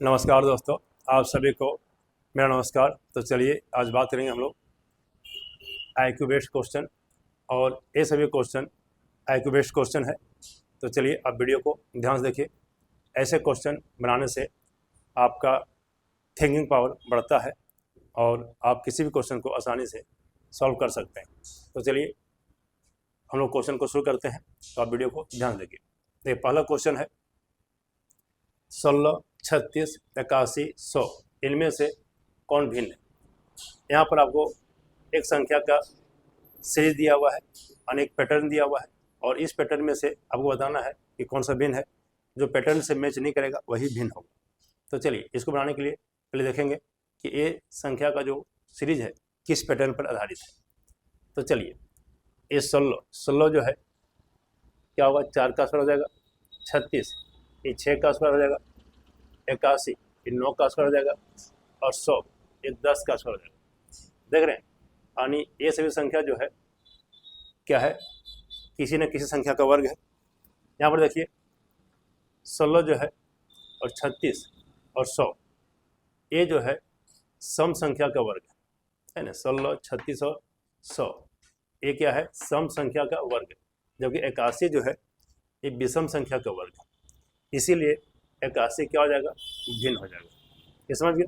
नमस्कार दोस्तों, आप सभी को मेरा नमस्कार। तो चलिए आज बात करेंगे हम लोग आईक्यू बेस्ड क्वेश्चन, और ये सभी क्वेश्चन आईक्यू बेस्ड क्वेश्चन है। तो चलिए आप वीडियो को ध्यान से देखिए। ऐसे क्वेश्चन बनाने से आपका थिंकिंग पावर बढ़ता है और आप किसी भी क्वेश्चन को आसानी से सॉल्व कर सकते हैं। तो चलिए हम लोग क्वेश्चन को शुरू करते हैं। तो आप वीडियो को ध्यान से देखिए। देखिए पहला क्वेश्चन है 16, 36, 81, 100 इनमें से कौन भिन्न है। यहाँ पर आपको एक संख्या का सीरीज दिया हुआ है, अनेक पैटर्न दिया हुआ है, और इस पैटर्न में से आपको बताना है कि कौन सा भिन्न है। जो पैटर्न से मैच नहीं करेगा वही भिन्न होगा। तो चलिए इसको बनाने के लिए पहले देखेंगे कि ये संख्या का जो सीरीज है किस पैटर्न पर आधारित है। तो चलिए ये 16 जो है क्या होगा, 4 का स्क्वायर हो जाएगा। 36 ये 6 का स्क्वायर हो जाएगा। 81 ये 9 का स्क्वायर हो जाएगा। और 100 ये 10 का स्क्वायर हो जाएगा। देख रहे हैं, यानी ये सभी संख्या जो है क्या है, किसी न किसी संख्या का वर्ग है। यहाँ पर देखिए 16 जो है और 36 और 100 ये जो है सम संख्या का वर्ग है ना। 16, 36 और 100 ये क्या है, सम संख्या का वर्ग है। जबकि 81 जो है ये विषम संख्या का वर्ग है। इसीलिए 81 क्या हो जाएगा, भिन्न हो जाएगा। ये समझ गए।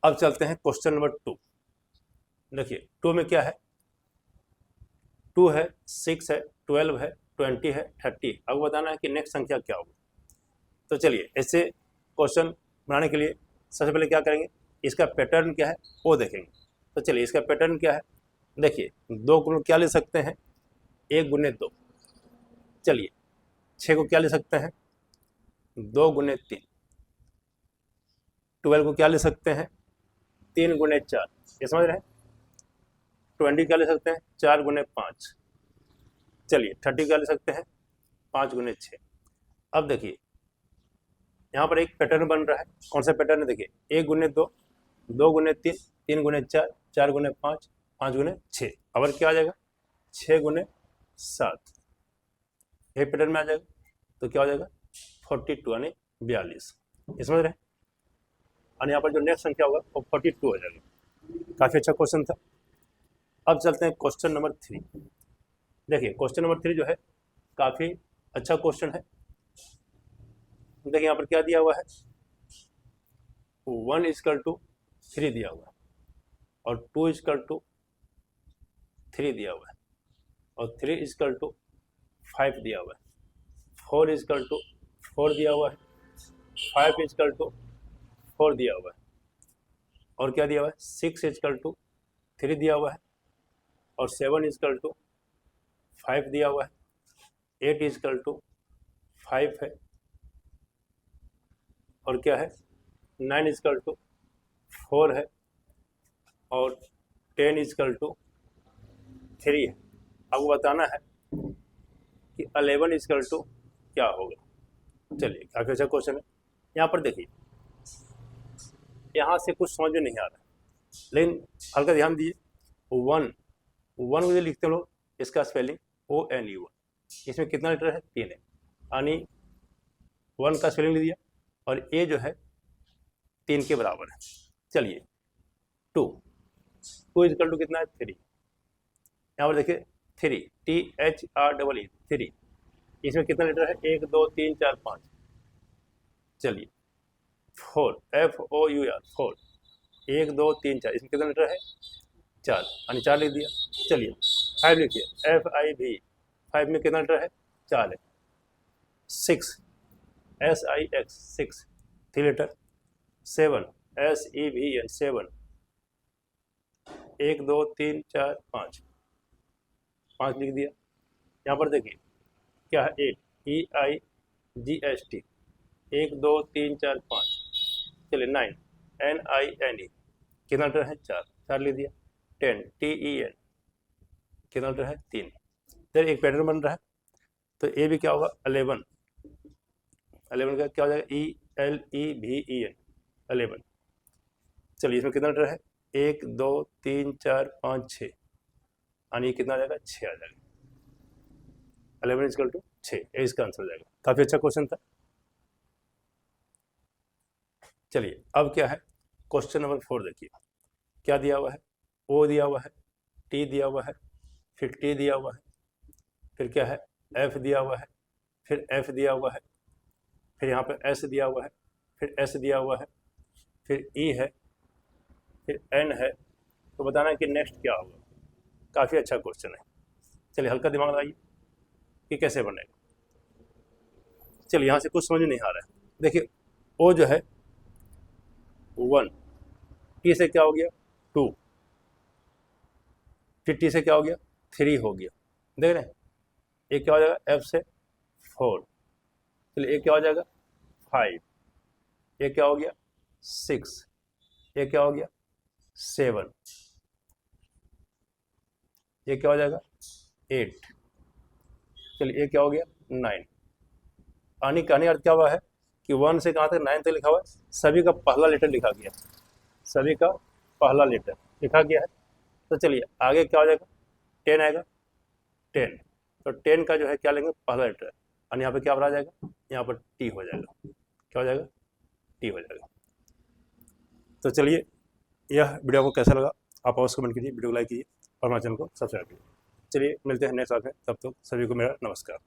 अब चलते हैं क्वेश्चन नंबर 2। देखिए 2 में क्या है, 2 है, 6 है, 12 है, 20 है, 30 है। अब बताना है कि नेक्स्ट संख्या क्या होगी। तो चलिए ऐसे क्वेश्चन बनाने के लिए सबसे पहले क्या करेंगे, इसका पैटर्न क्या है वो देखेंगे। तो चलिए इसका पैटर्न क्या है, देखिए 2 को क्या ले सकते हैं, 1 गुने 2। चलिए 6 को क्या ले सकते हैं, 2 गुने 3। 12 को क्या ले सकते हैं, 3 गुने 4। ये समझ रहे हैं। 20 क्या ले सकते हैं, 4 गुने 5। चलिए 30 क्या ले सकते हैं, 5 गुने 6। अब देखिए यहाँ पर एक पैटर्न बन रहा है। कौन सा पैटर्न है, देखिए 1 गुने 2, 2 गुने 3, 3 गुने 4, 4 गुने 5, 5 गुने 6। अब क्या आ जाएगा, 6 गुने 7। यही पैटर्न में आ जाएगा। तो क्या हो जाएगा, 42 यानी 42। ये समझ रहे हैं। और यहाँ पर जो नेक्स्ट संख्या होगा वो 42 हो जाएगा। काफ़ी अच्छा क्वेश्चन था। अब चलते हैं क्वेश्चन नंबर 3। देखिए क्वेश्चन नंबर 3 जो है काफ़ी अच्छा क्वेश्चन है। देखिए यहाँ पर क्या दिया हुआ है, 1 = 3 दिया हुआ है, और 2 = 3 दिया हुआ है, और 3 = 5 दिया हुआ है, 4 = 4 दिया हुआ है, 5 = 4 दिया हुआ है, और क्या दिया हुआ है, 6 = 3 दिया हुआ है, और 7 = 5 दिया हुआ है, 8 = 5 है, और क्या है, 9 = 4 है, और 10 = 3 है। आपको बताना है कि 11 = क्या होगा। चलिए काफ़ी अच्छा क्वेश्चन है। यहाँ पर देखिए यहाँ से कुछ समझ में नहीं आ रहा है, लेकिन हल्का ध्यान दीजिए। 1 को जो लिखते हैं लोग, इसका स्पेलिंग ONE 1। इसमें कितना लेटर है, 3 है, यानी 1 का स्पेलिंग लिख दिया, और ये जो है 3 के बराबर है। चलिए 2 = कितना है, 3। यहाँ पर देखिए 3 THREE 3। इसमें कितना लेटर है, 1 2 3 4 5। चलिए 4 FOUR 4, 1 2 3 4। इसमें कितना लेटर है, 4, यानी 4 लिख दिया। चलिए 5 लिखिए, FIV 5 में कितना लेटर है, 4 है। 6 SIX 6 3 लेटर। 7 SEVEN 7, 1 2 3 4 5, 5 लिख दिया। यहाँ पर देखिए क्या है, 8 EIGST 1 2 3 4 5। चलिए 9 NINE कितना लेटर है, 4, 4 लिख दिया। 10 TEN कितना लेटर है, 3। फिर एक पैटर्न बन रहा है। तो ये भी क्या होगा, 11 का क्या हो जाएगा, ELEVEN 11। चलिए इसमें कितना लेटर है, 1 2 3 4 5 6, यानी कितना आ जाएगा, 6 आ जाएगा। 11 = 6, ये इसका आंसर हो जाएगा। काफ़ी अच्छा क्वेश्चन था। चलिए अब क्या है, क्वेश्चन नंबर 4 देखिए क्या दिया हुआ है। ओ दिया हुआ है, टी दिया हुआ है, फिर टी दिया हुआ है, फिर क्या है एफ दिया हुआ है, फिर एफ दिया हुआ है, फिर यहाँ पर एस दिया हुआ है, फिर एस दिया हुआ है, फिर ई है, फिर एन है। तो बताना कि नेक्स्ट क्या होगा। काफ़ी अच्छा क्वेश्चन है। चलिए हल्का दिमाग लगाइए कि कैसे बनेगा। चलिए यहाँ से कुछ समझ नहीं आ रहा है। देखिए ओ जो है 1, टी से क्या हो गया 2, फिर टी से क्या हो गया 3 हो गया। देख रहे हैं, ये क्या हो जाएगा एफ से 4, चलिए ये क्या हो जाएगा 5, ये क्या हो गया 6, ये क्या हो गया 7, ये क्या हो जाएगा 8, चलिए ये क्या हो गया 9। आने का अर्थ क्या हुआ है कि 1 से कहाँ तक 9 तक लिखा हुआ है, सभी का पहला लेटर लिखा गया, सभी का पहला लेटर लिखा गया है। तो चलिए आगे क्या हो जाएगा 10 आएगा, 10, तो 10 का जो है क्या लेंगे पहला लेटर, और यहाँ पे क्या आ जाएगा, यहाँ पर टी हो जाएगा। क्या हो जाएगा टी हो जाएगा। तो चलिए यह वीडियो आपको कैसा लगा आप अवश्य कमेंट कीजिए, वीडियो को लाइक कीजिए और हमारे चैनल को सब्सक्राइब कीजिए। चलिए मिलते हैं नेक्स्ट क्लास में, तब तक सभी को मेरा नमस्कार।